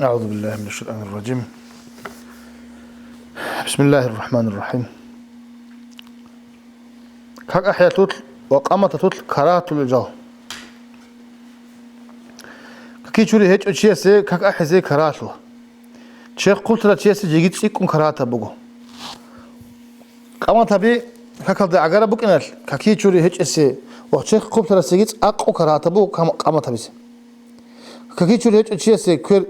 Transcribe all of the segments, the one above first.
أعوذ بالله من الشيطان الرجيم. بسم الله الرحمن الرحيم. كاك أحيا توتل وقامة توتل كرات الجو. كي تشوري هيك أشياء سي كاك أحيا زي كراتو. شيخ قلت له أشياء سي جيت سيكون كراتا بقو. قامة تبي كاك هذا عجرا بكنال كي تشوري هيك سي وشيخ قلت له سيجيت أقو كراتا بقو قامة تبي سي. كي تشوري هيك أشياء سي كير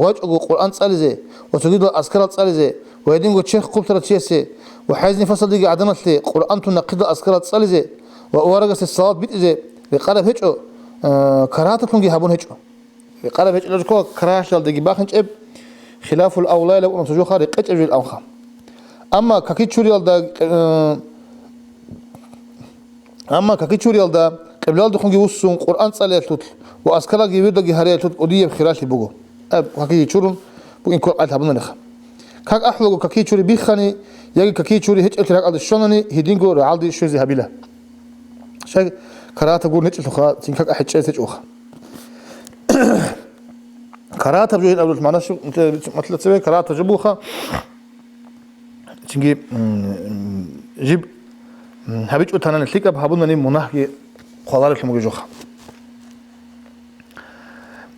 واج أقو القرآن سألزه وتجد أذكار سألزه ويدين قلت شيخ قلت له أشياء سي وحايزني فصل دقي عدنا لي قرآن تنقد أذكار سألزه وورقة الصلاة بيتزه لقرب هيك كراتا تونجي هابون هيك قال بيج لجكو كراش دقي باخنج اب خلاف الاولى لو ان تجو خارق اج اجل الاوخا اما كاكيتشوريال دا قبل دخونجي وسون قران صليتوت واسكلا جيبر دقي هريتوت ودي بخراش بوغو اب كاكيتشورون بو ان كو الهبن نخ كاك احلو كاكيتشوري بيخاني يجي كاكيتشوري هيك التراق على الشونني هيدينغو رعالدي شوزي هبيله شاي كراتا غور نيت لخا تنكاك احجيت اوخا كراتا بجوين أول معنا شو مثل تسوي كراتا جبوخا تيجي جيب هبيج أتانا نتلقى بحبون نيم مناهي خلال الحمو جوخا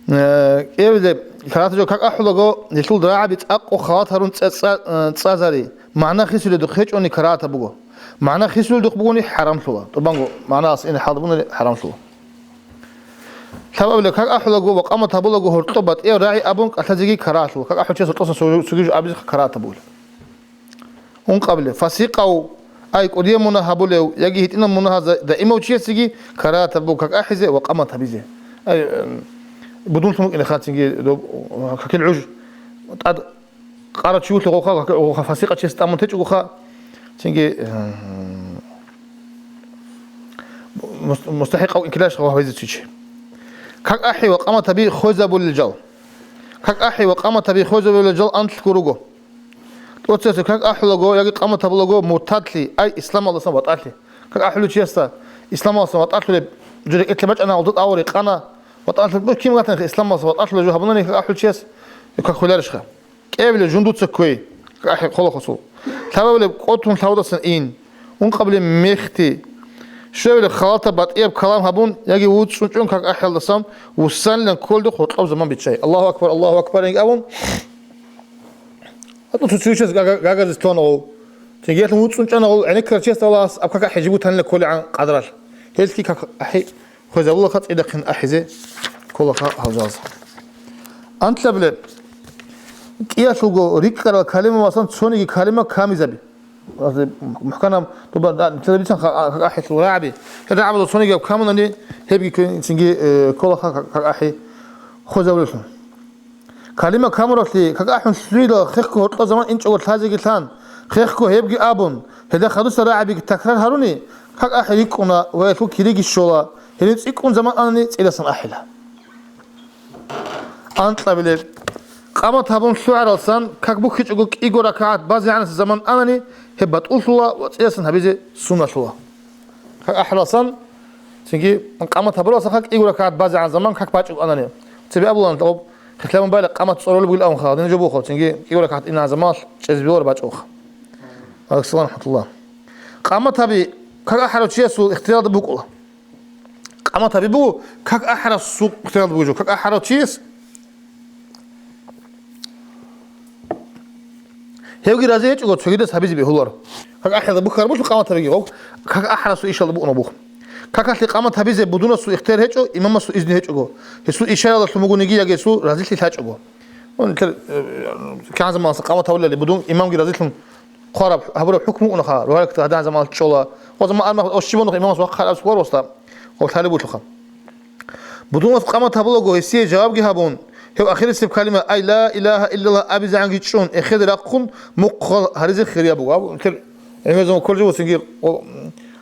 إيه بده كراتا جو كأك أحلقو نشول دراعة بيتأقو خاطرون تسازري معنا خيسول دخيج أني كراتا بقو معنا خيسول دخ بقوني حرام شوا طبعاً معنا أصلا حاضرون حرام شوا سبب لك أحلقو وقامة تبلغو هرطبت إيه راعي أبونك أتلزيجي كراتو كأك أحلق شيء سلطة سجوج أبيز كرات بول هون قبله فسيقو أي قديم منا هبوله يجي هتنا منا هذا دائما وشيء سجي كرات بول كأك أحزة وقامة تبيزه أي بدون ثمك إن خاتنجي كأكل عج تاد قارة شو تلقوها وفسيقة شيء استعمل تجوخا تنجي مستحق أو إنكلاش هو هذا الشيء كاك أحي وقامة تبي خوزة بالجو كاك أحي وقامة تبي خوزة بالجو أنت كروجو توصل كاك أحلقو يجي قامة تبلغو مرتدلي أي إسلام الله سبحانه وتعالى كاك أحلو شيء إسلام الله سبحانه وتعالى جري إتلمج أنا وضد أوري قنا وتعالى بس كم قاتن إسلام الله سبحانه وتعالى جو هبناني كاك أحلو شيء كاك خلارش خا قبل جندو تسكوي كاك أحي خلا خصو ثابل قطن ثاودة سنين قبل مختي شوية خلاطة باتئيب كلام هبون يجي وود شنون كاك أحيال دسام وسان لن كل ده خط أو زمان بتشي الله أكبر الله أكبر يجي أبون هتو تسويشة جاجا زتون أو تيجي لهم وود شنون أو يعني كرتشيس الله أب كاك حجبو تهن لكل عن قدرال هيلكي كاك أحي خوز الله خط إذا كان أحزة كل كاك هالجاز أنت لبل كيا شو ريك كلمة مثلا شوني كلمة كامزبي محكنا طبعا تلبيسان أحي لاعبي هذا عمل صوني جاب كامل هبي كنتيجي كل خا أحي خوزاولشون كلمة كامرتي كأحن سويدا خيخكو هرطة زمان إنش أول ثازي قلتان خيخكو هيبجي أبون هذا خدوس لاعبي تكرار هاروني أحي يكونا ويفو كيريجي الشولا هذا يكون زمان أنا إلى سن أحيلا أنت قبل قامت هبون شعر السن كبوك يجوك إيجورا كعاد بعض عن الزمان أنني هبت أصلا وتأسن هبيزة سنة شوا أحرصن تيجي قامت هبلا صخك إيجورا كعاد بعض عن الزمان كك باج أنني تبي أبولا طب خلهم بالك قامت صورة بقول أم خالد نجيبوه خالد تيجي إيجورا كعاد إن الزمان شيء بيور باج أخ السلام ورحمة الله قامت هبي كك أحرص شيء سو اختيار بقول قامت هبي بقول كك أحرص سو اختيار بقول كك أحرص شيء هيجي رازيج وقت فقيدس هبيزي بهولار كاك أحد بخار مش قامت هبيجي أو كاك أحرس إيش الله بقنا بوخ كاك اللي قامت هبيزي بدون سو اختيار هيجو إمام سو إذن هيجو هسو إشارة الله سمو نيجي يجي سو رازيج لي هيجو كان زمان قامت هولا اللي بدون إمام جي رازيج لهم خراب هبرو حكمه ونخار وهلك هذا زمان تشولا وزمان أنا أو شيء بنو إمام سو خار أسوار وسط أو ثالث بوتلخم بدون قامت هبلا جو هسي جواب جي هبون هو آخر السب كلمة أي لا إله إلا الله أبي زعنجي تشون إخذ رقم مقل هرز خير يابو مثل يعني زمان كل جو سنجير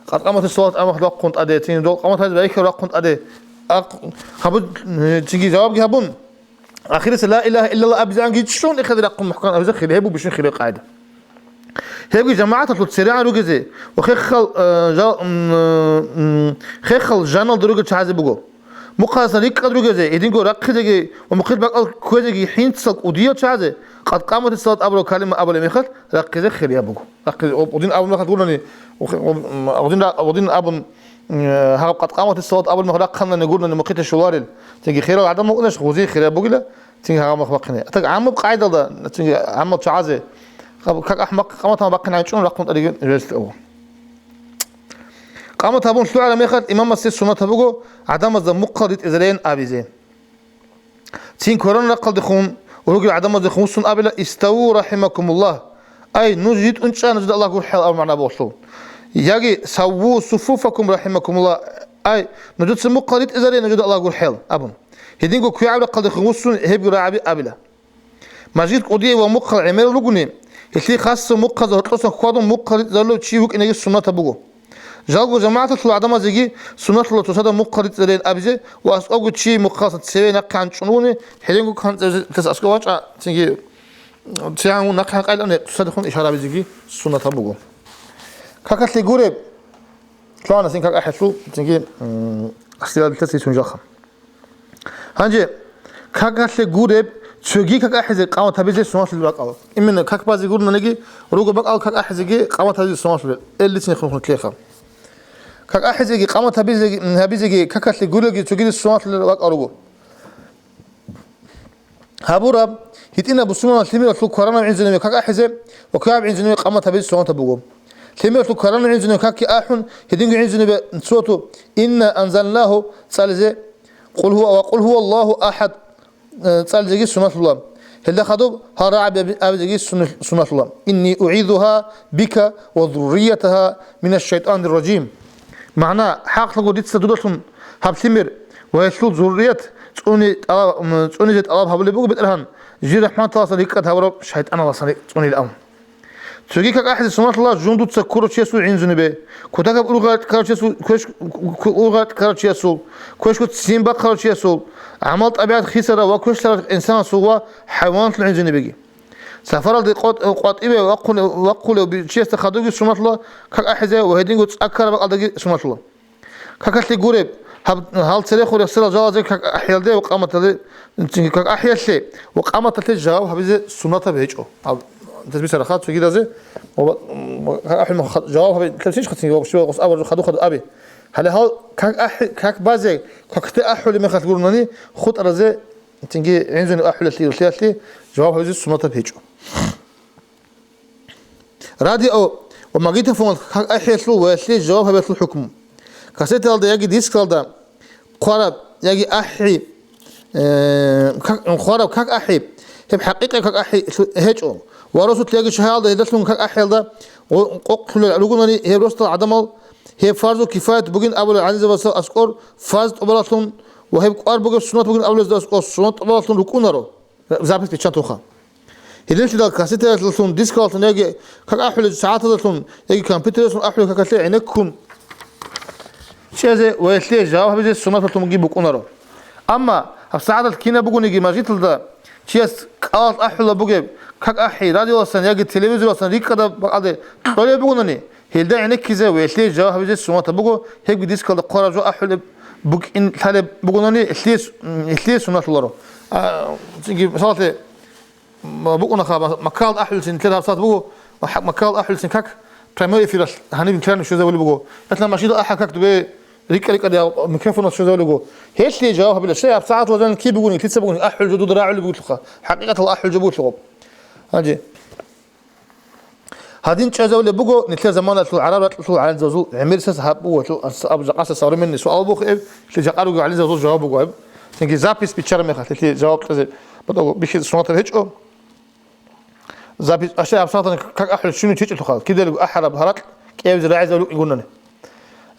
قد قامت الصلاة أما خد رقم أدي تين دول قامت هذا بأيك رقم أدي خبود تيجي جواب جابون آخر السب لا إله إلا الله أبي زعنجي تشون إخذ رقم محكم أبي خير يابو بيشون خير قاعدة هيجي جماعة تطلع سريعة روجزي وخيخل خيخل جانل دروج تحازي بقو مقاس ريك قدر جزء إذن جو رق دقي ومقيل بقى كوزي حين تصق ودية شاذ قد قامت الصلاة أبو كلمة أبو مخل رق ذا خير يا أبوه رق ودين أبو مخل تقولني ودين أبو ها قد قامت الصلاة أبو مخل رقنا نقول إن مقيت الشوارل تيجي خير وعدم مقناش خوزي خير يا أبوه لا تيجي ها مخبقنا تيجي عم بقاعدة ده تيجي عم شاذ كك أحمق قامت ما بقنا يشون رقم طريق جلست أبوه قامت أبون شلو على ميخد إمام مسجد سنة تبوغو عدم الزم مقرد إزرين أبيزين تين كورونا نقل دخون ورجل عدم الزخون سن أبلا استووا رحمكم الله أي نجد إن شاء نجد الله يقول حال أو معنا بوصلون يجي سووا صفوفكم رحمكم الله أي نجد سن مقرد إزرين نجد الله يقول حال أبون هدين جو كي عبد قل دخون سن هب رعبي أبلا مجد قضية ومقر عمل لجنة اللي خاص مقر ذات قادم مقرد ذلو تشيوك إنك السنة تبوغو جالو جماعة العدم زيجي سنة الله تصدق مقرد زين أبزه وأسأقول شيء مقاصد سوي نقعن شنوني حين يقول كان تسأسكوا واجع تيجي تيجي نقعن قال أن تصدقون إشارة بزيجي سنة تبوغو كاكت لي قريب كلانا سين كاك أحسو تيجي أصلي تسي سنجاخم هنجي كاكت لي قريب شوجي كاك أحزق قام تبيزي سنة البقال إمنا كاك بازي قرنا نجي روجو بقال كاك أحزقي قام تبيزي سنة اللي تنخلون تليخم كاك أحزقي قام تبيزي كاك لي قريب تجي السنة البقال هابورا هيتنا بسمة ثميرة كورانا عندنا كاك أحزق وكعب عندنا قام تبيزي سنة تبوغو ثميرة كورانا عندنا كاك أحن هدين عندنا بصوته إن أنزلناه سالزه قل هو الله أحد صار زي سنة الله هل خدوب هرعب أبدي سنة الله إني أعيذها بك وذريتها من الشيطان الرجيم معناه حق لقد تستدلهم هبسمر ويسلط ذرية توني جت الله هبل بيقول بترهن جي رحمة الله صديق قد هورب شيطان الله صديق توني الأم تجيك أحد سنة الله جندو تسكروا شيسو عين زنبه كتاك أورغات كارشيسو كوش أورغات كارشيسو كوش كت سيمبا كارشيسو عملت أبيات خسرة وكوش ترى إنسان سوا حيوانات العين زنبه سافر القط إبه وقول بشيء تخدوج سنة الله كك أحد وهدين قط أكثر بقى سنة الله كك تقولب هل ترى خوري سلا جواز كك أحيال ده وقامت ده كك أحيال شيء وقامت ده جواب هذه سنة بيجو تسبيح سرخات وكذا زي أحد جواب تلفيش خدتني وشو قص أول خدو أبي هل كاك بازي كاك تأحل ما خدقولني خد أرزة تنجي عندنا أحل ثلاثة جواب هذا السنة بيجو رادي أو وما جيت فون كاك أحل وثلاثة جواب هذا الحكم كاسيت هذا يجي ديسك هذا قارب يجي أحي قارب كاك أحي هي بحقيقة كاك أحي هيجو ورسول تلاقي شهادة يدرسون كاك أحيال ده وقل العلوقني هي رسول عدمال هي فرض كفاية بقين أول عزيز بس أذكر فرض أبلاتهم وهي بقار بقى السنة بقين أول أذكر السنة أبلاتهم ركونارو زابط بيتشان توخا هيدنش ده كاسيت لاتون ديسكالت نيجي كاك أحيال ساعات لاتون يجي كمبيوتر لاتون أحيال كاك تلاقي عينكم شيء زي ويتلاقي جواب بيجي السنة لاتون بقين بكونارو أما الساعات الكينا بقول يجي ماجيت ده شيء قال أحيال بقى كاك أحي راديو أصلا يجي التلفزيون أصلا ريك كذا بعد طلع بقولني هيدا عينك كذا ويتلاقي جواب بيجي السنة تبقى هيك بديسك ده قارة جو أحيال بق إن ثالث بقولني إثليس سنة الله تيجي مثلا بقولنا خاب مكال أحيال سن ثلاثة صات بقول مكال أحيال سن كاك primary فيرس هني بنتكلم شو زي اللي بقول مثلا ماشي ده أحد كاك تبي ريك ده ميكروفون شو زي اللي بقول هيك لي جواب بلا شيء بساعات وزن كي بقولني كي تسبقوني أحيال جدود راعي اللي بقول لك حقيقة الله أحيال جبوت لغب هاجي هادين تشازو اللي بقول نتلا زمان العرب تطلع على زوزو عمير ساس هبو أبو جقاس صار مني سؤال بوخ اللي جقارو على زوزو جواب بقول تنجي زابيس بيتشر مخات اللي جواب كذا بدو بيشي سنوات الهجو زابيس أشياء أبساطا كاك أحل شنو تيجي تخال كده اللي أحرى بهرات كيف زراعي زولو يقولنا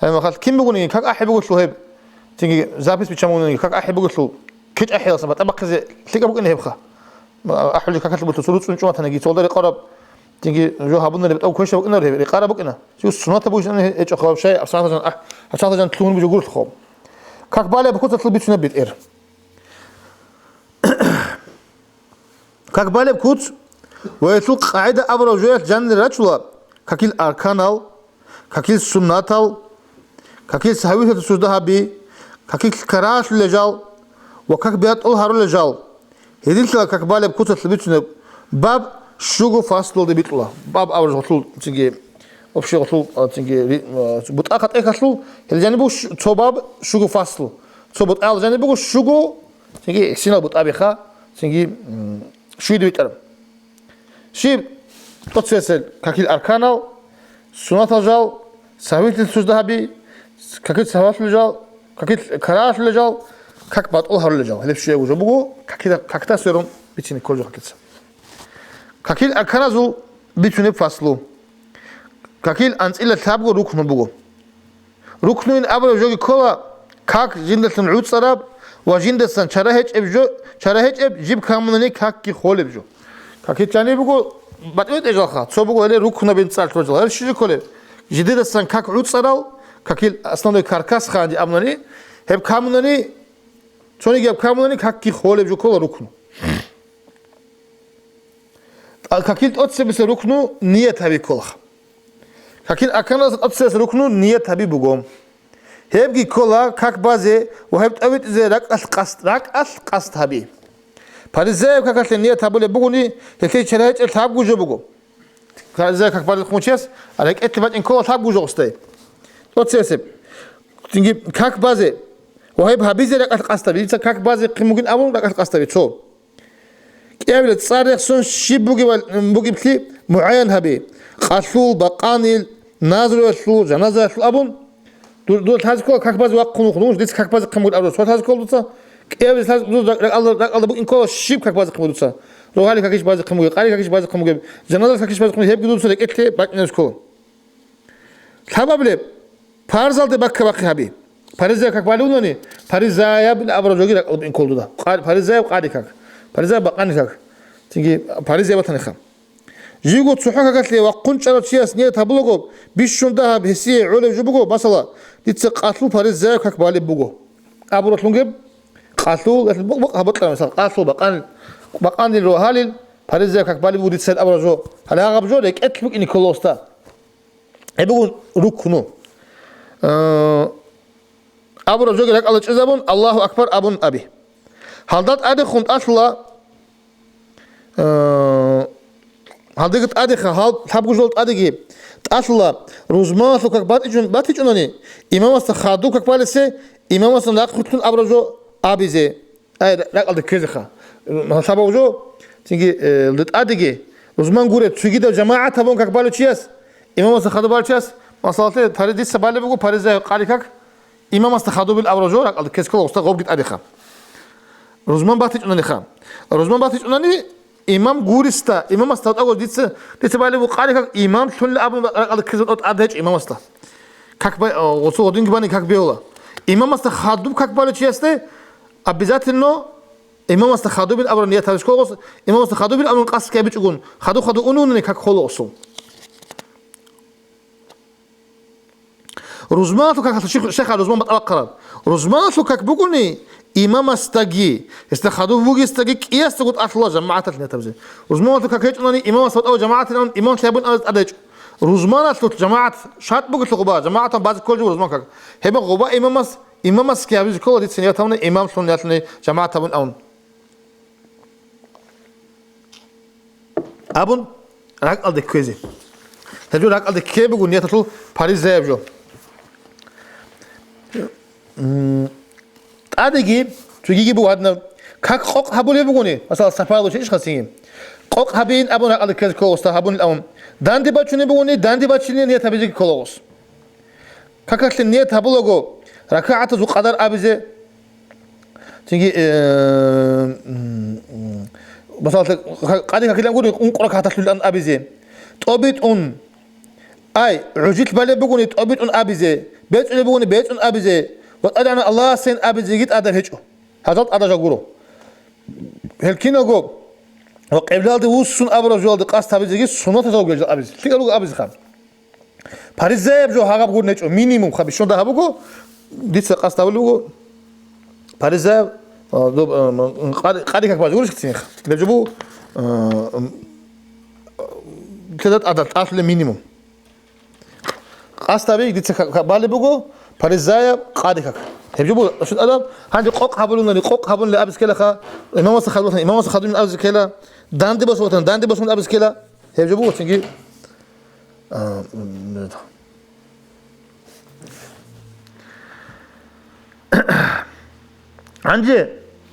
أنا خالد كم بقولني كاك أحل بقول شو هب تنجي زابيس بيتشموني كاك أحل بقول شو كيت أحل صبت أبغى كذا تيجي بقول إنه هبخه أحل كاك اللي بتوصلوا تسمعوا تنجي تولد قرب تيجي جو هابون اللي بتأو كويش بقولنا اللي قرب بقولنا شو السنوات بقولش أنا إيش أخاب شيء أبساطا جن تلون بيجول خاب كاك بالي بكون تطلب بيتشنا بيت كاك بالي بكون ويطلق قاعدة أبرز جوية جن الرجل كاكيل أركانال كاكيل سناتال كاكيل سهوية تسودها بي как их караш лежал, во как биат ол хару лежал. Единственное, как балеб кутат лебитune баб шугу фасло дебитула. Баб авр готул тинге вообще готул тинге бут акат экаслу. Елжани бу цобаб шугу фаслу. Цобут ал жани бу шугу тинге синал бут абиха тинге шуиду битар. Шиб тот сесел как ил арканал сунат лежал, савитил суздахаби, как ил сават лежал, как ил караш лежал. Как бат ол хару лежал. Хелеп шуя уже буго как-то сөрөн бичини колжо хакетса. Какил акаразу бичуне фаслу. Какил анцила табго рукну буго. Рукнуин абра жоги кола как жиндасан уцараб ва жиндасан чарахеч эб жиб камунани как ки холеб жо. Какил чани буго батвет эжалха. Цо буго эле рукна бен цалт рожал. Эл шижи коле. Жидедасан как уцарал, какил основной каркас ханди амнани хеб камунани چون اگه کامونی کاکی خوله بجو کلا رکنو. کاکیل اتس بس رکنو نیت هبی کلا. کاکیل اکناز اتس بس رکنو نیت هبی بگم. هبگی کلا کاک بازه و هبت اوید از رک قصد هبی. پریزه کاکل نیت هبوله بگونی هکی چرایت التهاب گوجه بگم. پریزه کاک بازه خونچیس علک اتفاق این کلا التهاب گوجه استه. اتس بس. تینگی کاک بازه وهيب هابيزي لك قصتبي لسه كاك بازي ممكن أول لك قصتبي شو كيابل تصاريخ سون شي بوجي بتلي معين هبي قتلول بقانيل نازل يسلو جنازة يسلو أبون دول تازكول كاك بازي وقنو خنوش ديس كاك بازي قمود أبو سو تازكول دوسا كيابل تاز دول الله بو إنكول شيب كاك بازي قمود دوسا روحالي كاكيش بازي قمود قاري كاكيش بازي قمود جنازة كاكيش بازي قمود هيب دوسا لك إتلي باك نسكول تابابلي فارزال دي باك هبي Parizaya kak bali unani Parizaya bil abra jogi rak in koldu da Parizaya qadi kak Parizaya baqani kak çünkü Parizaya batani kham jigo tsuha kakatli wa quncharo chiyas niye tablogo bishunda hab hesiye ule jubugo basala ditse qatlu Parizaya kak bali bugo abro tlungeb qatlu habatla misal qatlu baqani rohalil Parizaya kak bali bugo ditse abra jo hala gabjo lek etluk in kolosta ebugo ruknu أبو رجوع لك الله جزابون الله أكبر أبون أبي هالدات أدي خنت أصلا هالدقت أدي خال حب جولت أدي جيب أصلا روزمان ثو كبات إجوني إمام استخادو كبالسه إمام استناق خطون أبو رجوع أبي زي أي لك الله كذا هالشاب رجوع تيجي لت أدي جي روزمان قولت تيجي ده جماعة تبون كبالو تشيس إمام استخادو بالتشيس مسألة ترى سبالة بقول باريزة قاريكك إمام استخدموا بالأبرجو على كيسكول وسط غوب جت أديخا روزمان باتيج أناني خام روزمان باتيج أناني إمام غوريستا إمام استخدم أول ديت بالي وقاري كك إمام شون لأبو على كيسكول أديج إمام است كك باي وصو غدين جباني كك بيولا إمام استخدم كك بالو تشيسته أبيزات إنه إمام استخدم بالأبرجو نية تاجكول وص إمام استخدم بالأبرجو قاس كابيج يقول خدو أنوني كك خلوصو روزماتو كاك شيخ روزمان بتأقرب روزماتو كاك بقولني إمام استجي استخدوه بوجي استجي كياس تقول أطلع جماعة تلنا تبزي روزماتو كاك يجوني إمام استوت أو جماعة تلنا إمام تلابون أدج روزمانات جماعة شات بقول تقبا جماعة بعض كل جو روزمان كاك هم قبا إمام كيابيز كل دي سنيات تمني إمام شلون ياتني جماعة تبون أون أبون راك على كويزي تجو راك على كيف بقول نيات تطل باريس زي بجو أديكي تجيكي بوادنا كاك قق هبول يبغوني مثلا سفارة شيء خاصين قق هبين أبونا على كذا كوستا هبون الأم داندي باتشوني بغوني داندي باتشوني نية تبيجي كولوس كاكاش نية هبولوجو ركعة زو قدر أبيزه تيجي مثلا قادي كاكيلا نقول نقرأ كاتش للأن أبيزه تأبيت أي عجيت بالي بغوني تأبيت أبيزه بيت بغوني بيت أبيزه وأنا الله سين أبيزه جيت أدر هيجو هذا أدر جاكورو هالكينا جو وقبل هذا وصون أبرز جوال دقاس تابيزه جيت سنة تزوج أبيزه تيجي أبيزه خام باريزه بجو هاقب بقول نيجو مينيموم خبي شون ده هبوكو ديت قاس تابلوكو باريزه قادي كاك باجورش كتير بجبو كذا أدر أصل مينيموم قاس تابي ديت بالي بقول باريزه قادي كاك هيجيبوا شو الادب هذه قوق حبلون قوق حبلون لابس كلا خا امام وصل خدوه امام وصل خدوه من ابس كلا داندي بس وطن داندي بس من ابس كلا هيجيبوا تنجي عندي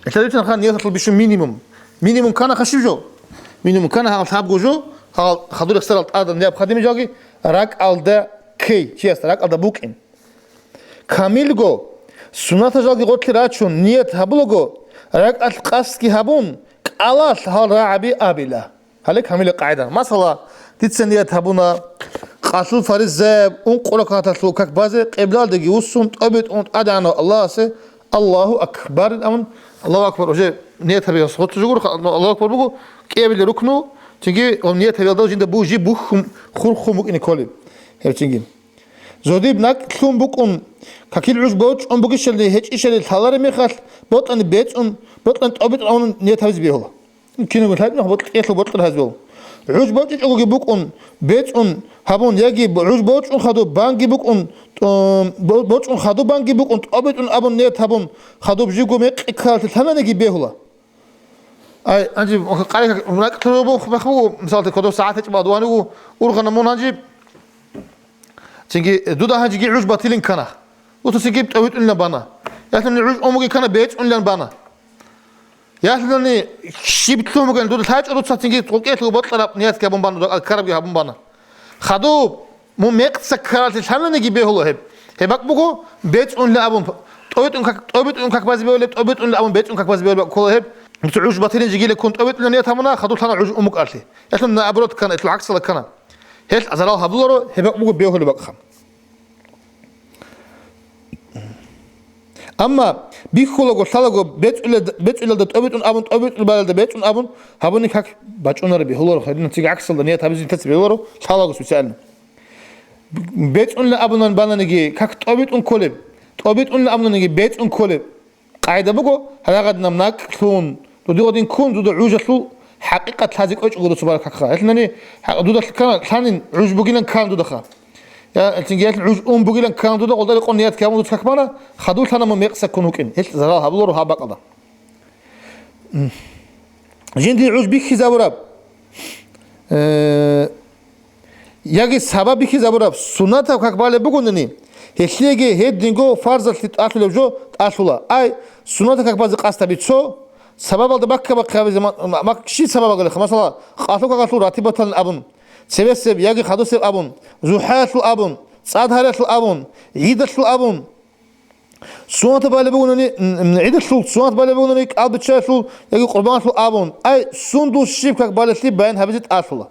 الثلاثين خان يطلب بشو مينيموم كان خشيجو مينيموم كان هالحاب جوجو خدوا لك سرط ادم نياب خدمي جوجي راك الدا كي تشيس راك الدا بوكين كاميلغو سنة جوجي قلت راتشون نيت هبلغو راك القاسكي هبون قالات هال راعبي ابيلا هلك كامل قاعده مثلا تتسنيت هبونا قاسل فريز زاب اون قولكات سلوكك بازي قبلال دغي وسون طبيت اون ادانا الله سي الله اكبر امن الله اكبر وجه نيت هبي صوت جوجور الله اكبر بو قبل ركنو تيجي نيت هبي دو جند بوجي بوخم خرخم بو انيكولي هيتيجي زودي بناك ثوم بوكون كاكيل عز بوتش ام بوكيش اللي هيك ايش اللي تحضر ميخال بوطن بيت ام بوطن طبيت اون نيت هبي بيهلا كينو مثلا نهبط يطلب بوطن هزبو عز بوتش اوغي بوكون بيت ام هابون يجي عز بوتش خدو بانجي بوكون بوتش خدو بانجي بوكون طبيت ابون نيت هابون خدو بجيكو ميق كالت ثمنه بيهلا اي انجي قالك هناك تروبو بخو مثلا كدو ساعات بعد وانو ورغنمون انجي تيجي دودا هاجي عز باتيلين كنا وتسيجي طبيت لنا بانا يعني عز امغي كنا بيت لنا بانا يعني شيبتلو مغن دود تاج ارو تساتينغي توقيت لو بطلب نيات كابون بان كارب يابون بان خدو مو ميق سكرات ثاننغي بيهلو هبك بوكو بيت اون لابون طبيت اون كاك باز بيولب طبيت اون لابون بيت اون كاك باز بيولب كل هب عز باتيلين جيجي لكون طبيت لنا نيات همنا خدو ثانا عز امك قالتي يعني ابروت كان العكس لا كان هيل ازراو هبلورو هبك بوكو بيهلو بقخم اما بيخولو سالغو بيت الا طبيت اون ابون طبيت البلد بيت اون ابون هابوني كاك باچونر بيهلو خدنا تيجي عكس الدنيا تابزي تسبيلورو سالغو سوسال بيت اون ابون بانانغي كاك طبيت اون كولب طبيت اون ابونغي بيت اون كولب قاعده بوكو هلا غدنا مناك كون دودين كون دود عوجسو حقيقه تازيق اوچغو سبارك خا اثنني دود كان ثانين عجبوغين كان دود خا يا تنجيات عز بوغين كان دود قدر قنيات كامو دود كبانا خدو ثانا ميقس كونوكين هيت زرا هبلورو هابقدا جندي عز بيخي زابراب ياغي سبب بيخي زابراب سنتا كاكبالي بوغونني هيشيغي هيد دينغو فرض تاتلو جو تاسولا اي سنتا كاكبازي قاستا بيتسو سبب الد بكا زمان ما شي سبب قال مثلا قاتلو كاكلو راتبتن ابن سبب ياغي خدو سبب ابن زوحات الابن صادهرت الابن عيدت الابن سونت بالبونني عيدت سونت بالبونني قلب تشاسو ياغي قربان الابن اي سوندو شيبكك بالتي بين هبزت اسولا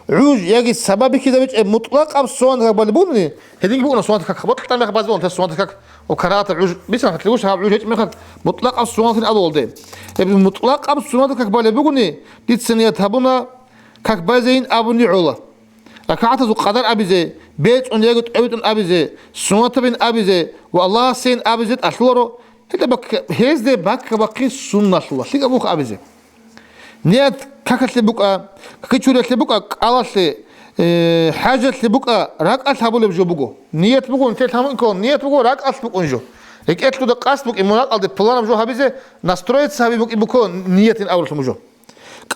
عوج ياغي سبب كده مطلق اب سونت بالبونني هدين بيقولوا سونت كك بطل تنخ بازون سونت كك وكرات عوج بس ما تلوش عوج هيك مطلق اب سونت الادول دي مطلق اب سونت كك بالبونني دي سنيت هبنا كك بازين ابني علا ركعت ذو قدر أبيزه بيت أن يجد أبيت أن أبيزه سنة بين أبيزه والله سين أبيزه أشلورو هذا بق هذا بقى سنة شلوا شيء أبوك أبيزه نيات كاكت لبقى كيشورة لبقى قالت حاجة لبقى راك أصحابه لبجو بقو نيات بقو أنت تامن كون نيات بقو راك أصحابك أنجو هيك أتلو ده قاس بق إمونات على البلان بجو هبيزه نسترويت صاحبي بق نيات أول شمجو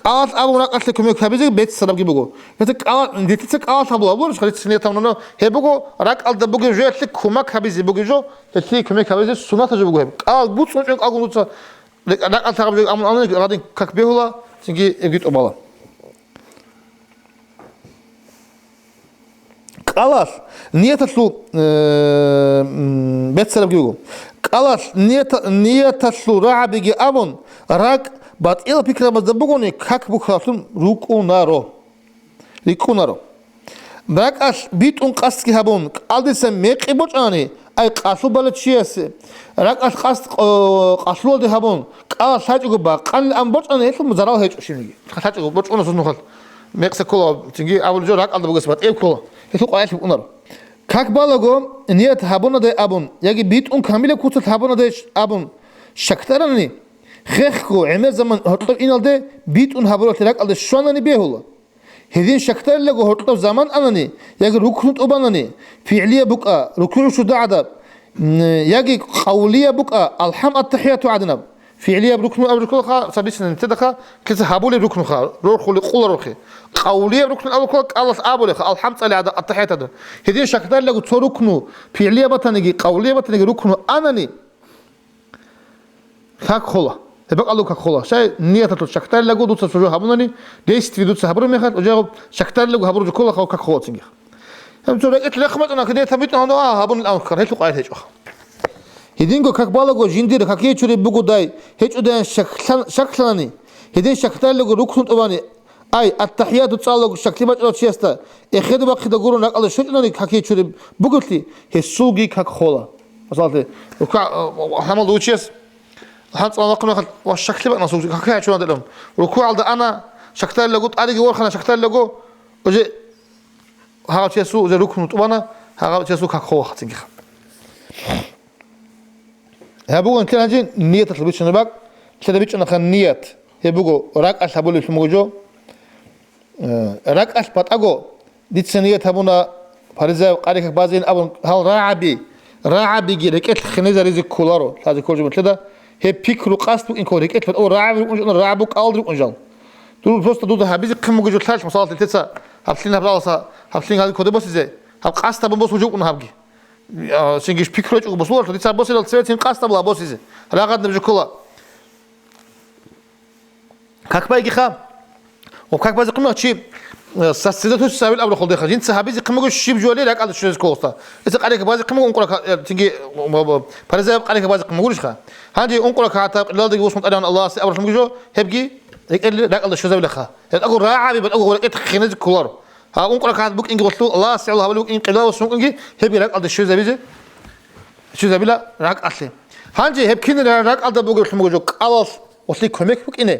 قالت ابو راك لكم كابيزي بيت سبب بيقول قال ديت قالت ابو مش خليت سنه تمنو هي بيقول راك الد بيقول جات لك كما كابيزي بيقول تتي كما كابيزي سنه تجو قال بوت سنه قال نوت راك الد ام غادي كك بيهلا تيجي يجيت اوبالا قالت نيتلو بيت سبب بيقول قالت نيتلو رعبي ابون راك بات إلى فكرة مزدبوني كاك بخاتم ريكونارو براك أش بيت قاس هابون قال سم ميق إبوجاني أي قاسو بالتشيس راك أش قاسلو ده هابون قال ساجو با قال أم بوجاني هيك مزراو هيك شيني ساجو بوجانا سنوخل ميق سكولا تيجي أول جو راك على بوجس بات إيه كولا هيك قايش بونارو كاك بالغو نيت هابون ده أبون يجي بيت كاملة كوت هابون ده أبون شكترني خيخكو عمل زمان هطلب إن ده بيت هابولت لك على شو أنا بيهولا هذين شكتر لقوا هطلب زمان أناني يجي ركنت أباناني فعليا بقى ركن شو دعدا يجي قولية بقى الحم التحيات عدنا فعلية بركن أول كل خا سبيسنا نتدخل كذا هابولي بركن خا روح اللي قول روحي قولية بركن أول كل الله أبولي خا الحمد لله على التحيات هذا هذي شكتار لقوا تركنوا فعلية بتنجي قولية بتنجي ركنوا أنني خاك خلا تبقى الله خاك خلا شيء نية تطلع شكتار لقوا دوت سجوا هابونني ليش تريدوا تهبروا مخات وجاوب شكتار لقوا هبروا كل خا خاك خلا تنجي هم تقول لك لخمت أنا كده ثبتنا هنا هابون الأنكر هيك قاعد هيك هيدينكو كاك بالغو جندير كاكي تشوري بوغو داي هيج ودان شكلاني هيدين شكتال لغو ركن طباني اي التحيات تصالغو شكلي ما تشيستا اخد باقي دغورو نقل شكلاني كاكي تشوري بوغوتلي هيسوغي كاك خولا مثلا وكا حمل دوتشيس حان صلاقنا والشكل بقى نسوغي كاكي تشوري دلهم ركوع على انا شكتال لغو ادغي ورخنا شكتال لغو وجي ها تشيسو زي ركن طبانا ها تشيسو كاك خو خاتيغ هبوغن كلاجين نية تطلبيش نباك تطلبيش نخن نية هبوغو راك أش هبولي شموجو راك أش باتأغو ديت سنية هبونا فريزا قاريك بازين أبون هل راعبي جيرك خنيزة ريزي كولارو هذا كل جملة كده هي بيكرو قاستو إنكو ريك أو راعبوك ألدروك أنجال دول بوست دود هبيزي قمو جو ثلاث مصالح تلتسا هبسلين هبلاصا هبسلين هذا كده بس زي هب قاستا بنبص وجوك نهبجي سنجيش بيكروج وبصور تدي صار بصير السويتين قاستا بلا بوسيزه لا قد نبجي كلها كاك بايجي خام وكاك بازي قمنا شيء ساسيدتو سابيل أبو خلدي خجين سحابيزي قمنا شيء بجوالي لك على شو كوستا إذا قالك بازي قمنا أنقولك تيجي فرزا قالك بازي قمنا قولش خا هذي أنقولك حتى لا دقي وصمت أنا الله سأبو خلدي جو هبجي لك على شو زابيل خا أقول راعي بتقول لك خنز كولار ها أنقولك هذا بوك إنجي وصلوا الله سألوا هذا بوك إنجي قلوا وصلوا إنجي هبي لك على شو زابيزه شو زابيلا راك أصلي هانجي هبكين راك على بوك الحمو جو خلاص وصلي كوميك بوك إنه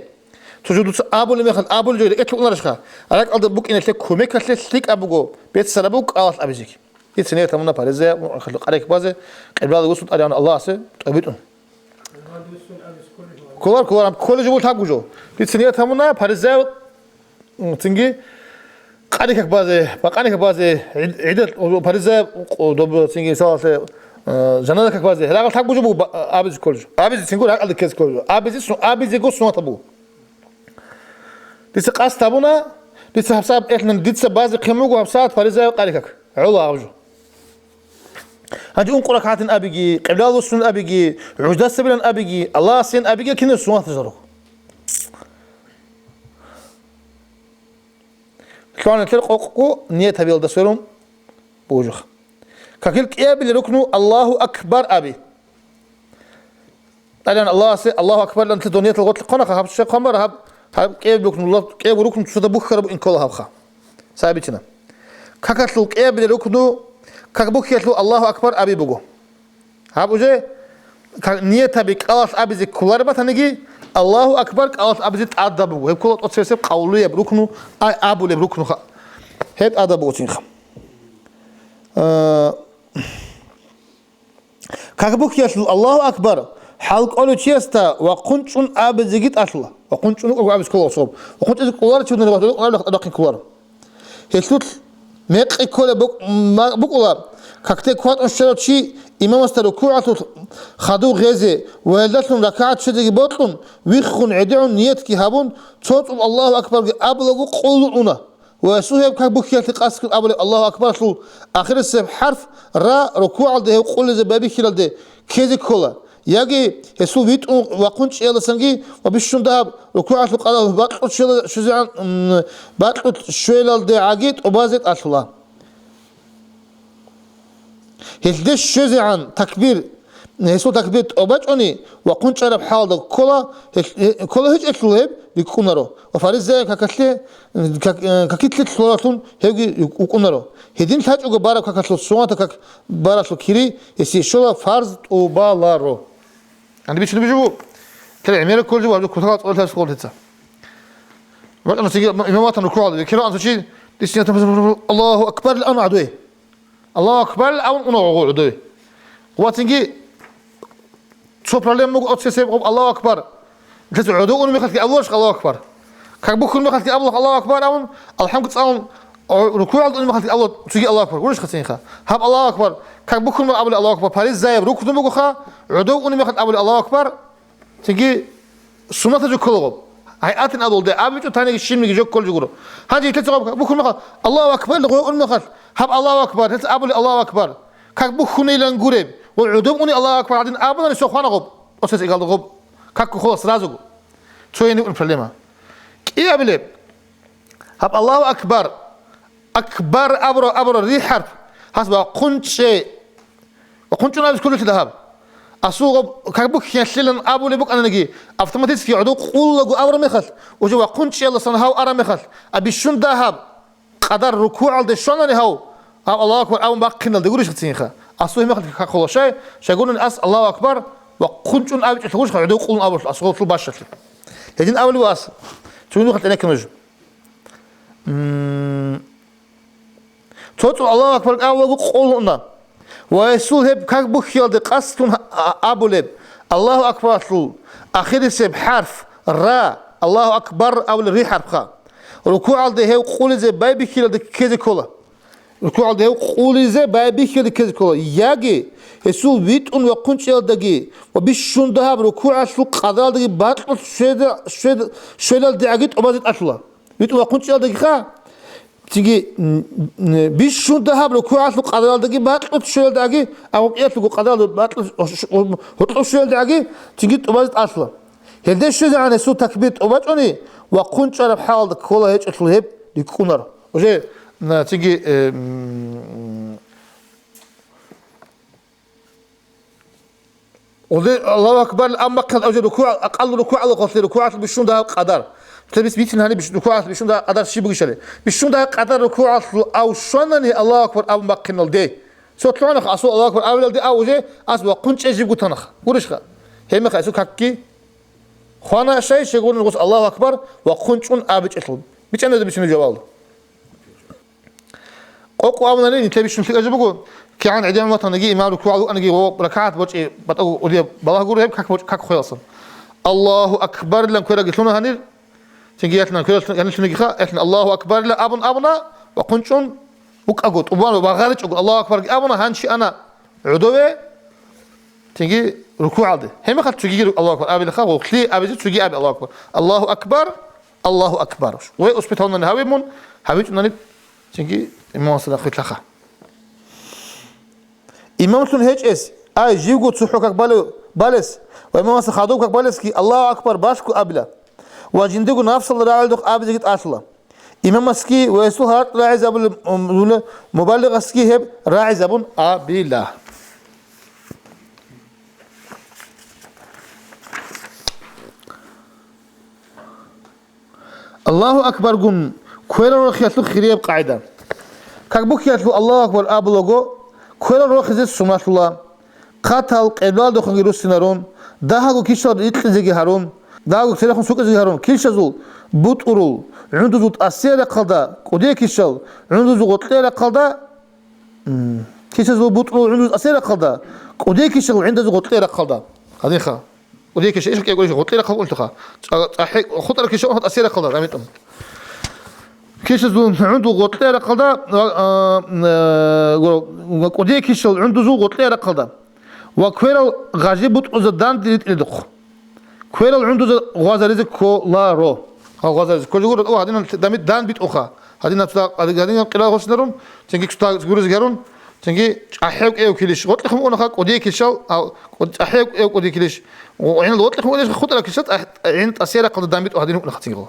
تجدوا أبول ما خد أبول جو إتلو نرشخا راك على بوك إنه تلك كوميك أصلي سليك أبوكو بيت سربوك خلاص أبيزك يتسنيه تمنا بارزة خلق عليك بازه قبل وصلت أريان الله سه تبيتون كلار كل جبول تابو جو يتسنيه تمنا بارزة تنجي قانيك بازه بقانيك بازه عدد بارزة دوب تنجي سالسه جنازة كبازه هلا تابو جو أبيز كل جو أبيز تنجو راك على كيس كل جو أبيز يقول سنة تابو ديس قاس تابونا ديس حساب إحنا ديس بازه كموجو حساب بارزة قانيك علا أوجو هذي أنقلك هاتن أبيجي قبل الوصول أبيجي عجدة سبيلا أبيجي الله سين أبيجي كنا سواه تجرو كان تلقوا نية هبيل دسولهم بوجه ككلك أبي ركنوا الله أكبر أبي الآن الله سي الله أكبر لأن الدنيا تلقط القناة هب الشيء قمر هب كيف ركن الله كيف ركن تشوده بخر إن كله هبخا سابتنا ككلك أبي ركنوا كبوك يطلو الله أكبر أبي بقو هابوجه نية تبيك الله أبي زي كلار بتنجي الله أكبر الله أبي زي تعذب بقو هب كل أتصير قولوا يبركنوا أي أبو يبركنوا خا هاد أدب وتنخ كبوك يطلو الله أكبر حلق أولو تيستا وقنشون أبي زي أطلع وقنشون أبي كلار صوب وقنش كلار تشوفنا نبغى كلار هسلوت ميق إكولا بقولا كاكتي كوات أشترط شي إمام استركوعة خدو غزي وهلتهم ركعت شدق بطلون ويخون عدعون نيتك هابون صوت الله أكبر أبلغو قولونا ويسوه كاك بكيات قاسك أبلغ الله أكبر شلو آخر السبب حرف را ركوع ده وقول زبابي خلال ده كيزي كولا يجي يسوع بيت وقنش يلا سنجي وبيشون ده ركوع القلب بطلت شزعان بطلت شويل ده عجيت وبازت أصلا هالدش شزعان تكبير يسوع تكبير أبجوني وقنش رب حال ده كلا هيج أكلهم بيكونرو وفارزة ككتلة ككتلة صلاتون هيجي يكونرو هدين تاج وجبارة ككتلة صوات كبارة كيري يسي شلا فرض وبالارو عندي بيشنو بيجوا كلا عمير كل جوا بيجوا كتلات قلتها سكول هتا وقت أنا تيجي إمامات نركوا على كلا أنت شيء ديسني الله أكبر الآن عدوه الله أكبر الآن أنا عدوه واتنجي شو problem نقول أتسيب الله أكبر تزعدوا أنو مخلك الله أكبر كبوك المخلك الله أكبر أون الحمد لله ركوع على المخالف الله تجي الله أكبر ورش خسينخا هب الله أكبر كان بكل ما أبو الله أكبر باريس زايب ركوع بقخا عدو أني مخد أبو الله أكبر تجي سنة تجو كلهم هيئات أبو ده أبي جو تاني الشيم يجي جو كل جورو هذه تلتقى بكل ما الله أكبر لغو أني مخد هب الله أكبر تلت أبو الله أكبر كان بكل يلان قريب وعدو أني الله أكبر عدين أبو أنا سوخانا غب أساس إقال غب كاكو خلاص رازقو شو يعني البرلمان إيه أبلي هب الله أكبر أكبر أبرو ري حرف حسب قنت شيء وقنت نابس كله تذهب أسوق كابوك يشلن أبو لبوك أنا نجي أفتماتيس في عدو قول لجو أبرو مخل وجوا قنت شيء الله صنهاو أرا مخل أبي شون ذهب قدر ركوع على الشون أنا هاو الله أكبر أو باقينا الدقورش تسينخا أسوق مخل كقول شيء يقولون أس الله أكبر وقنت أبي تقولش عدو قول أبرو أسوق طول باشر هجين أول واس شو نقطة هناك نجم توتو الله أكبر أول قولنا ويسول هب كاك بخيال دي قصتون أبو لب الله أكبر طول آخر سب حرف را الله أكبر أول ري حرف خا ركوع على ده قول زي باي بخيال دي كذا كلا ركوع على ده قول زي باي بخيال دي كذا كلا ياجي يسول بيت أن وقنش يلدقي وبيشون ده بركوع على قدر دقي باتل شيد دعجت أبادت أصلا بيت وقنش يلدقي خا تيجي بيشون ده بركوع على قدر دقي باتل شيد دعجي أو يطلق قدر باتل هتلو شيد دعجي تيجي أبادت أصلا هذا الشيء عن يسوع تكبير أبادني وقنش على بحال كله هيك أصله يكونر وجه تيجي الله أكبر أما كان أوجد ركوع أقل ركوع على قصير ركوع بيشون ده قدر تلبس بيتنا هني ركوع بيشون ده قدر شيء بيشله بيشون ده قدر ركوع أو شنني الله أكبر أما كان الدي سو طلعنا خاصو الله أكبر أول الدي أوجه أسبوع كنت أجيب قطنخ ورش خا هم خاصو كاكي خوانا شيء يقولون نقول الله أكبر وكنتون أبيج أطلب بيتنا ده بيشون الجوال قوقو أبنا لين تلبسون في أجيبكم كان عدم وطن نجي إمام ركوع نجي ركعات بوجه بتقول ودي بالله يقول هيك كاك خلاص الله أكبر لم كنا قلتنا هني تجيتنا كنا يعني نجي خا إحنا الله أكبر لا أبنا وكنتم بك أقول وبنا بغالج أقول الله أكبر أبنا هنشي أنا عدوه تجي ركوع عادي هم خد تجي الله أكبر أبي الخا وخلي أبي تجي أبي الله أكبر الله أكبر الله أكبر وأسبتهم هاوي من هاويتنا تجي إمام صلاة خيط لخا إمامتون هيج إس أي جيبوا تصحوك بالس وإمام سخادوك بالس كي الله أكبر باشكو أبلا وجندقوا نفس الله راعي دوك أبي زيت أصلا إمام سكي ويسوع هات راعي زبون مبالغ سكي هب راعي زبون أبلا الله أكبر قم كل روح يطلق خريب قاعدة كبوك يطلق الله أكبر أبلغو كل روح زي سمعة الله قاتل قبل دخان جروس نارون دهاغو كيشار يتلزجي هارون دهاغو سيرخون سوق زي هارون كيشازول بوت أورول عنده زوت أسير قلدا قديه كيشال عنده زوت غطير قلدا كيشازول بوت أورول عنده أسير قلدا قديه كيشال عنده زوت غطير قلدا هذه خا قديه كيش إيش كيقول غطير قلدا قلت خا خطر كيشال هاد أسير قلدا رميتهم كيشازول عنده غطير قلدا قديه كيشال عنده زوت غطير قلدا وكويل غاجبوت أزدان ديت إدخ كويل عنده غازريز كولارو غازريز كل يقول أوه هذين دامت دان بيت أخا هذين هذين قلة غسنرون تنجي كشتا جورز جارون تنجي أحيق إيو كليش قلت لكم أنا خاك ودي كيشال أو أحيق إيو ودي كليش وعين الوقت لكم ودي خطر كيشات عين أسيرة قد دان بيت وهذين أنا خاتين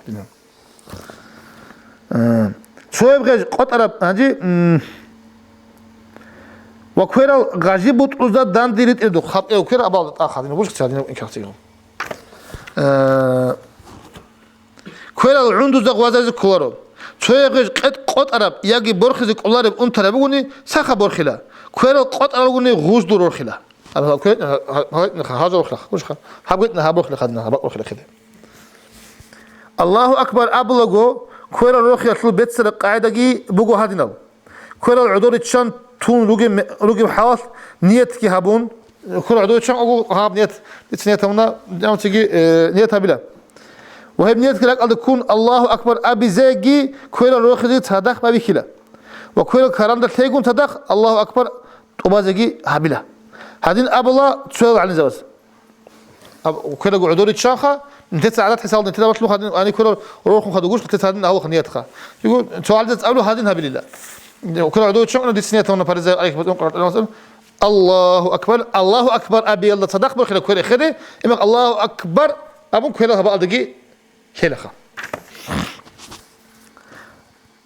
شو يبغى قطر هذي وكيرا غاجبوت أزداد دان ديريت إدو خط إيه وكيرا أبغى آخر هذين وش كتير إنك خاتيهم كيرا عنده زغوازة كلارو شوية غير قط أرب يجي برخز كلارو أم ترابوني سخا برخلا كيرا قط أربوني غوز دور برخلا أنا كيرا هذا برخلا وش خا حبيتنا هبرخلا خدنا برخلا كده الله أكبر أبلغو كيرا روح يطلب بيت سر قاعدة جي بقو هادينال كيرا العذور تشان تون روجي بحاول نيت كي هابون كل عدو تشان أقول هاب نيت نيت هنا جام تيجي نيت هبلا وهي بنيت كلاك أرد كون الله أكبر أبي زاجي كل روح زي تدخ ما بيكلا وكل كرام ده تيجون تدخ الله أكبر وبازجي هبلا هذين أبلا تسوي عن الزواج وكل قعدور الشاخة نتسع عادات حساب نتسع بطلوا هذين أنا كل روح خدوجوش نتسع هذين أول خنيتها يقول سؤال ده تقولوا هذين هبل الله وكل عدو الشاخة ندي سنية تونا فرز عليك بتقول الله أكبر الله أكبر أبي الله صدق بخير كل خيره إما الله أكبر أبو كله بعض دقيق كلها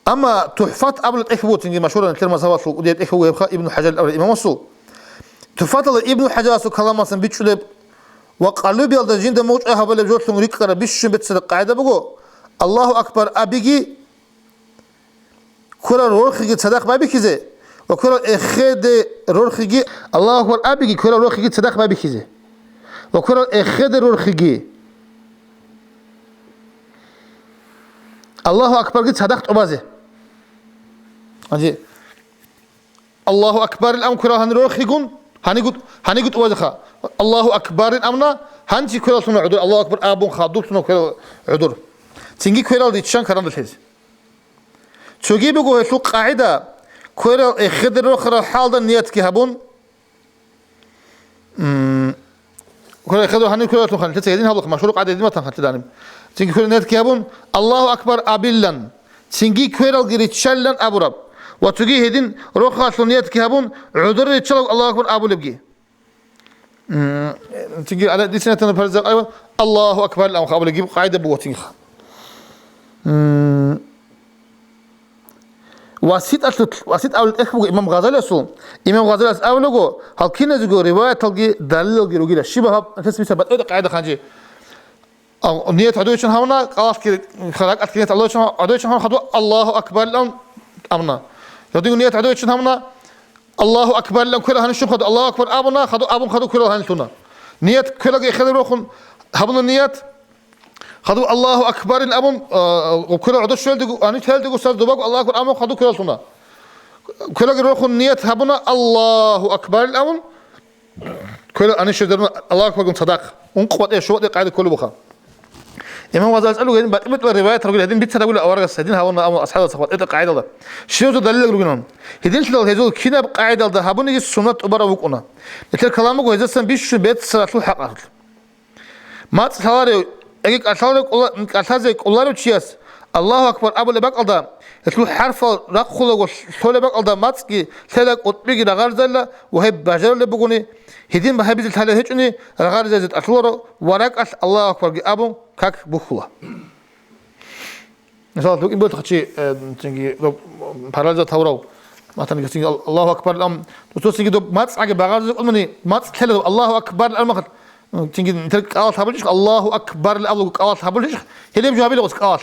أما تحفات قبل الإخوة تنجي مشهورة الكلمة سواء وديت إخوة يبقى ابن حجر الإمام وصل تحفات الله ابن حجر سكلام مثلا بيتشلب وقالوا بيالد جند موج أهبل بجوت لنريك كرا بيش بتصير قاعدة بقول الله أكبر أبيجي كرا روحي صدق ما بيكذا وكرا إخد روحي الله أكبر أبيجي كرا روحي صدق ما بيكذا وكرا إخد روحي الله أكبر قد صدقت أبازه أجي الله أكبر الأم كرا هنروح يقول هنقول أبازه الله أكبر الأمنا هنجي كرا سنة عدور الله أكبر أبون خادوب سنة كرا عدور تيجي كرا ديتشان كرام الحز تجيب يقول هسوق قاعدة كرا خدر روخرا حال ده نيات كهبون كرا خدر هني كرا تخان تتجدين هذا مشروع قاعدة دي ما تنخن تدانم تيجي كرا نيات كهبون الله أكبر أبيلن تيجي كرا الجريتشلن أبورب وتجي هدين روخا سنيات كهبون عذر يتشلق الله أكبر أبو لبجي تيجي على دي سنة فرز أيوة الله أكبر الأم أبو لبجي قاعدة بوتيخ واسيت أول إخبو إمام غزالي أصلا إمام غزالي أول لقو هل كنا زوجو رواية تلقي دليل جروجيلا شبه تسمي سبت أيضا قاعدة خانجي أو نية عدوشان هونا قاس كي خلاك أتكلم الله شان عدوشان هون خدوا الله أكبر الأم أمنا يوديو نية عدوشان هونا الله أكبر الأم كلها هنشوف خدوا الله أكبر أبنا خدوا أبون خدوا كلها هنشوفنا نية كلها يخلي روحهم هبنا النية خدوا الله أكبر الأمم وكل عدو شوال دقو أنا تهل دقو سر دباق الله أكبر أمم خدوا كل سنة كل يروحوا النية هبنا الله أكبر الأمم كل أنا شو درنا الله أكبر قم صدق ونقوة إيش وقت قاعد كله بخا إمام وزال أسأله هذين بتبت الرواية تقول هذين بيت تقول أورق السدين هونا أم أصحاب الصفات إيه قاعدة ده شو دليل يقولون هذين شلون هذول كنا قاعدة ده هبنا يجي السنة أبرا وقنا مثل كلامك وهذا سن بيش بيت سرطو حق ما تصاري أجيك أشارك الله رجياس الله أكبر أبو لباق الله يتلو حرف رق خلق وشول لباق الله ماتسكي سلك أطبيق رغار زلا وهي بجار لبقوني هدين بحبيز الحالة هجوني رغار زيت أطلورو وراك أش الله أكبر أبو كاك بخلا مثلا لو إنبوت خشي تنجي بارالزة ثورو مثلا تنجي الله أكبر الأم وتوصي كده ماتس عجب رغار زيت أمني ماتس كله الله أكبر المخد تيجي نترك قال حبلش الله أكبر الأول قال حبلش هذي بجواب له بس قال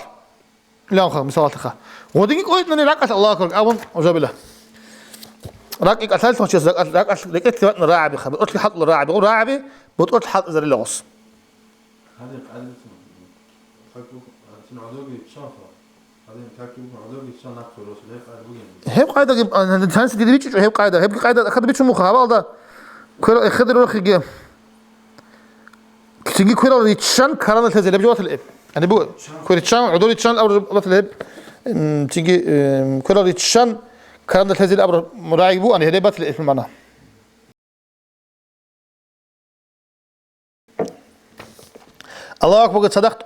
لا خلاص مثال تخا وديك قلت إنني ركعت الله أكبر أول وجاب له ركعت أثالث مش ركعت لقيت وقت راعي خبر قلت لي حط الراعي بقول راعي بتقول حط زر اللغص هذه قاعدة عدوي شافة هذه تاكل عدوي شان نقص الرأس لا قاعد بقول هي قاعدة أنا تنسى دي بيتش هي قاعدة أخذ بيتش مخها هذا كل أخذ روح يجي تيجي كل ريتشان كرامة هذا اللي بجوات الإب أنا بقول كل ريتشان عدول ريتشان أو بجوات الإب تيجي كل ريتشان كرامة هذا الأمر مراعي بو أنا هذا بات الإب معنا الله أكبر قد صدقت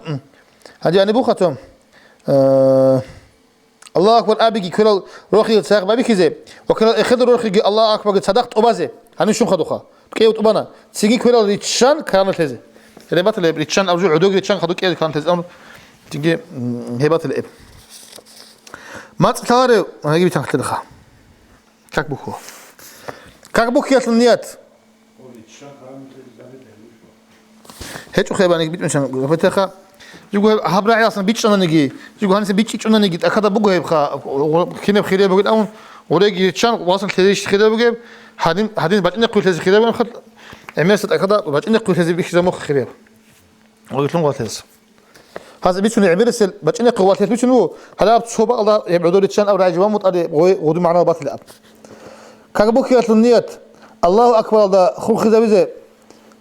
هذه أنا بوختهم الله أكبر أبيجي كل روحي تساق ما بيكذب وكل أخذ روحي الله أكبر قد صدقت أبازه هني شو خدوخا كيوت أبانا تيجي كل ريتشان كرامة هذا هيبات الإب ريتشان أو جو عدوك ريتشان خدوك إيه كانت الأمر تيجي هيبات الإب ما تطاري أنا أجيب تنخ تدخل كاكبوكو كاكبوك يا النيات هيك وخيب أنا جبت مشان فتخا يقول هبرع أصلا بيتش أنا نجي يقول هنسى بيتش أنا نجي أكذا بقول هيبخا كنا بخير بقول أون وريجي ريتشان واصل تدريش خير بقول هادين بعد نقول تزي خير بقول عملت أكذا بعد نقول تزي بيخ زمخ خير قلت لهم قاتلس هذا بيتشون يعمل رسل بعد نقول قاتلس بيتشون هذا بتصوب الله يبعدوا ريتشان أو راجوا مطأدي غدو معنا باطل أب كاكبوك يا النيات الله أكبر الله خل خذا بزي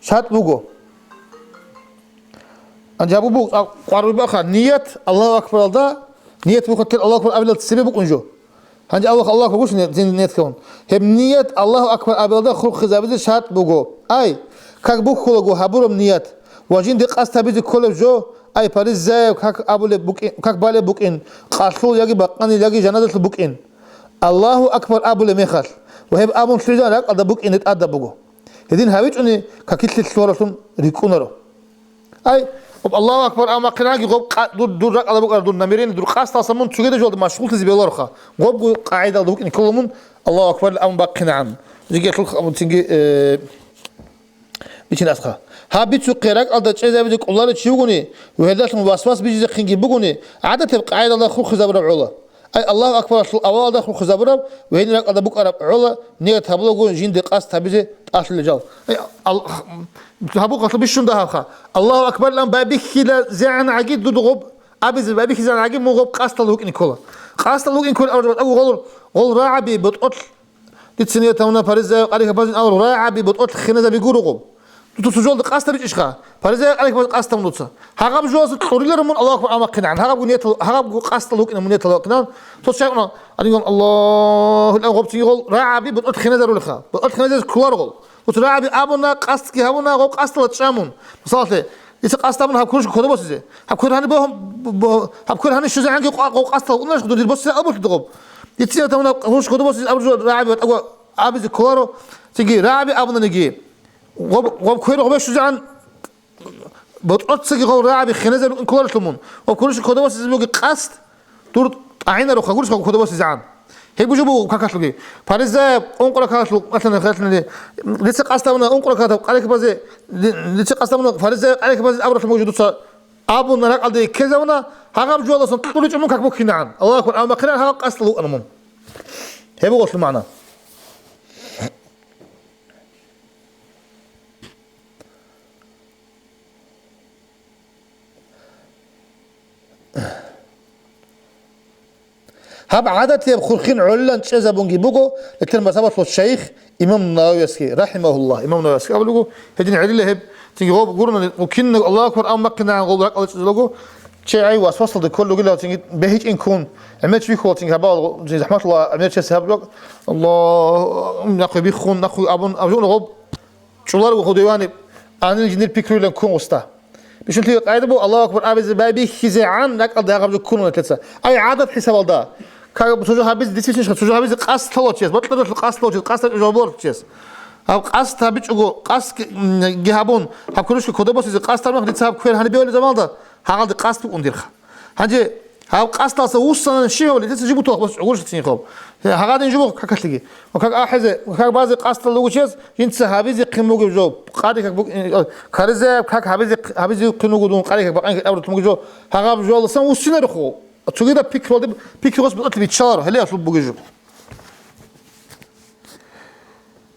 شهاد بقول أنجابو بو قارب بأخر نية الله أكبر الله نية بقول الله أكبر قبل السبب بقول هنجي الله أكبر وش نية كون هم نية الله أكبر قبل الله خلق خزابيز شرط بقول أي كك بقول جو هبورم نية وجين دق أستبيز كل جو أي باريس زي كك أبول بوكين كك بالي بوكين قاتلو يجي بقاني يجي جنازة بوكين الله أكبر أبول مخال وهب أبون سريجان لك أدا بوكين أدا بقول هذين هاويج أني ككيل الصورة ريكونرو أي الله أكبر أما قناعي غوب دور رق على بقى دور نمرين دور خاص تصمون تجد جود مشغول تزي بيلا رخا غوب قاعدة دوك إن كلهم الله أكبر أما بقى نعم يجي تلخ أبو تيجي بيشين أسخا هابيت سقيرك على شيء زي بدك الله تشيوغني وهذا المواسواس بيجي خنجي بقوني عادة تبقى قاعدة الله خو خزاب رب علا أي الله أكبر أول دخل خزاب رب وهنا رق على بقى رب علا نية تبلغون جين دقاس تبيزي أصل الجال أي هبو قتل بيشون ده خا الله أكبر لام بابي خلا زعن عجيب دود غب أبيز بابي خلا عجيب مو غب قاست لوك إنكولا قاست لوك إنكول أول غول راعبي بتقتل تتسنية تونا باريس عليك بازين أول راعبي بتقتل خنازة بيجورو غب تسجل قاست بيش إشخا باريس عليك باز قاست منوتسا هرب جواز تقولي من الله أكبر أما قنعان هرب نية هرب قاست لوك إن منية لوك قنعان تسجلنا أنيقول الله الأول غب تيجول راعبي بتقتل خنازة رولخا بتقتل خنازة كلار غول وتراعي أبونا قاست كي هبونا غو قاست لتشامون مثلاً إذا قاست أبونا هبكرش كده بس إذا هبكر هني بهم هبكر هني شو زي عنك غو قاست قلنا شو دير بس أبو تدغب يتصير تمنا هوش كده بس أبو راعي أقوى أبي ذكره تيجي راعي أبونا نجي غو كير غو شو زي عن بتقط سجى غو راعي خنازة كلار تلمون وكرش كده بس إذا قاست دور عينه رو خقولش كده بس إذا عن هيك بجيبوا كاكاتلوجي فارزة أنقرأ كاكاتلوج مثلا خاتلنا لسه قاستمنا أنقرأ كاتب عليك بزي لسه قاستمنا فارزة عليك بزي أبرة موجود صار أبو نراك على كذا ونا هرب جوا أصلا تقولي جمون كاكبوك هنا الله أكبر أما كنا هرب قاستلو أنا مم هي بقول معنا هب عادة يبخرخين علًا شيء زبونجي بوجو لكن ما ثبت الشيخ إمام النووي رحمه الله إمام النووي أقوله هدين عدل هب تيجي غوب قرنا وكن الله أكبر أم مكنا عن غوب رك الله تلقو شيء عي واسفصل ده كله قلنا تيجي بهيج إن كون عملت فيه خو تيجي هبال زي زحمة الله عملت شيء سهب الله نقي بيخون نقي أبون أبون غوب شلار وخديواني أنا الجنير بيكرو لن كون وسطه بيشون تيجي قاعد بو الله أكبر أبي بابي خزعان نقل ده قبل كون ولا أي عادة حساب الله كسوجو هابيز ديسيشن سوجو هابيز قاست لوتشيس بطلت القاست لوتشيس قاست جوبورتشيس هاب قاست هابيجو قاست جهابون هاب كلش كودبوس إذا قاست ما خديت هاب كوير هني بيقول زمان ده هقعد قاست ونديرها هنجي هاب قاست أصلا وصلنا الشيء ولا تجيبوا توك بس عقولش تسين خوب هقعد نجيبوا ككتلقي وكك أحزة وكك بعض قاست لوتشيس ينسى هابيز يقيموا جو قادي كك كارزة كك هابيز يقيموا جودون قادي كك بقى أول تمو جو هقعد جو أصلا وصلنا رخو تجد بيك ولد بيك روس بتقول بيتشار هلا أطلب بوجو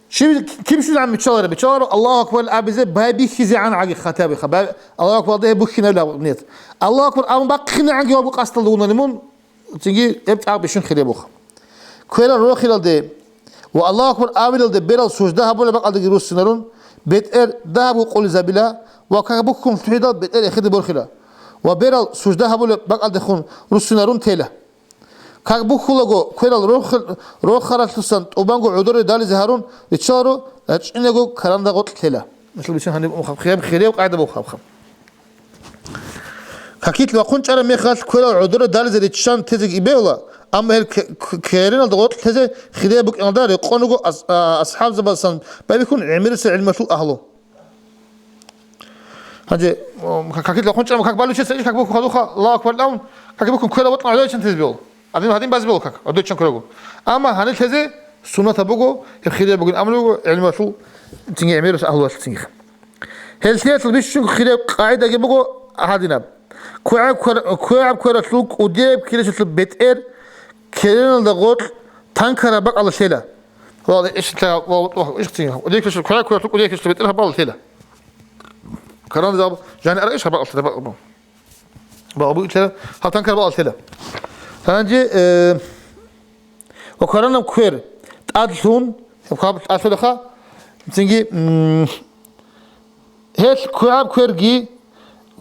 شيء كيف شو عم بيتشار الله أكبر أبزه بابي خزي عن عقي خطابي خباب الله أكبر ده بخنا لا بنيت الله أكبر أم بخنا عن جواب قاست لونه لمن تيجي يبتع بيشون خليه بخ كويلا روح خلال ده والله أكبر أمير ده بيرال سوجده هبول بقى ده جروس سنرون بيتر ده بقول زبيلا وكابوكم في هذا بيتر يخد بورخلا وبيرال سوجده هبول بقى دخون روسنارون تيلا كابو خلقو كيرال روح خرج لسان وبانجو عذر دال زهرون يتشارو لأنه كلام ده قط تيلا مثل بيشان هني خيام خيري وقاعد أبو خاب حكيت لو كنت أنا ميخاش كيرال عذر دال زي تشان تزق إبيولا أما كيرين ده قط تزق خيري بق أندار يقونو أصحاب زبالسان بيكون عميرس علم شو أهله هذا كاكيد لو كنت أنا كاك بالو شيء سيج كاك بوك خلوخا الله أكبر لون كاك بوكم كلا بطن عليه عشان تزبيل هذين بس بيل كاك أدوش عشان كلاجو أما هني تزي سنة تبوكو الخير بقول أملو علم شو تيجي عميرس أهله تيجي هالشيء تلبيش شو خير قاعدة جبوكو هذينا كوعب كرتلوك وديب كيلش تلب بيت إير كيرين الدغوت تانكر بق على شيله والله إيش تا إيش تيجي وديك كيلش كوعب كرتلوك وديك كيلش بيت إيرها بالله شيله كران زاب يعني أريش هبقى أصله بقى أبوي كده هتنكر بقى أصله هنجي وكرنا كوير تأدلون يبقى أصله خا تيجي هيك كواب كوير جي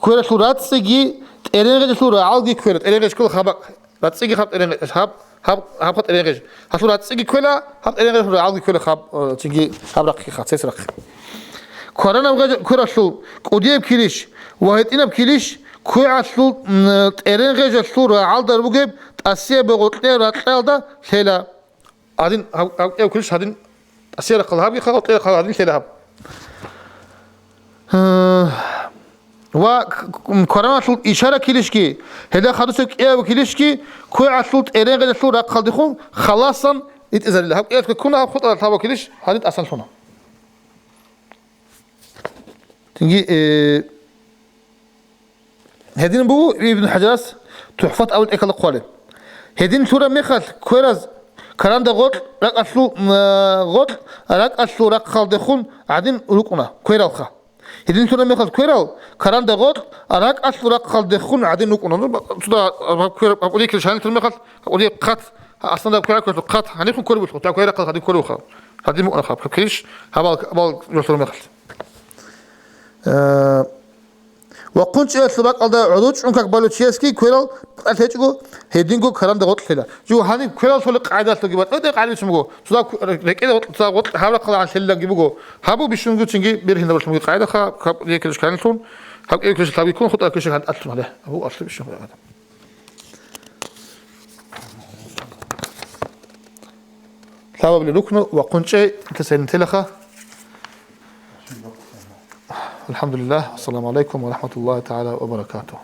كورة سورات سجي إيرينج سورة عالجي كورة إيرينج كل خبر رات سجي خب إيرينج هب خط إيرينج هسورات سجي كولا هب إيرينج سورة عالجي كولا خب تجي هب رقي خط سيس رقي كورانا بغا كورة سو كوديب كيليش واحد إنا بكيليش كوي سو إيرينج سورة عالدر بوجب أسيا بغوتلي راتل دا سيلا عادين هب كيليش عادين أسيا رقل هب يخا غوتلي رقل عادين سيلا هب وكورانا سو إشارة كيليشكي هذا خدوسك إيه وكيليشكي كوي سو إيرينج سورة عقل دخون خلاصا يتأذل لها إيه كنا خط على ثابو كيليش هذا أصلا هنا تنجي هدين بو ابن حجراس تحفظ أول إكل قوله هدين سورة مخل كويرز كلام ده غط رك أصله غط رك أصله رك خالد خون عدين ركنا كويرال خا هدين سورة مخل كويرال كلام ده غط رك أصله رك خالد خون عدين ركنا سورة كوير أقولي كل شيء سورة مخل أقولي قط أصلا ده كوير قط هنيكون كوير بس قط كوير قط هدين كوير خا هدين مؤنخ خا كلش هبال سورة مخل وقنش السباق على عروج عنك بالوتشيسكي كويرال أتهجو هيدينغو كلام ده غلط كلا جو هني كويرال سولك قاعدة تجيبات أده قاعدة شمجو سودا ركيد غلط حاول قلا عن شلة جيبوجو هابو بيشونجو تيجي بيرهن ده بشمجو قاعدة خا يكلش كلام تون هاب يكلش تابي يكون خطأ كلش عند أصل هذا هو أصل بيشونجو هذا سبب لركنه وقنش تسين تلخه الحمد لله السلام عليكم ورحمة الله تعالى وبركاته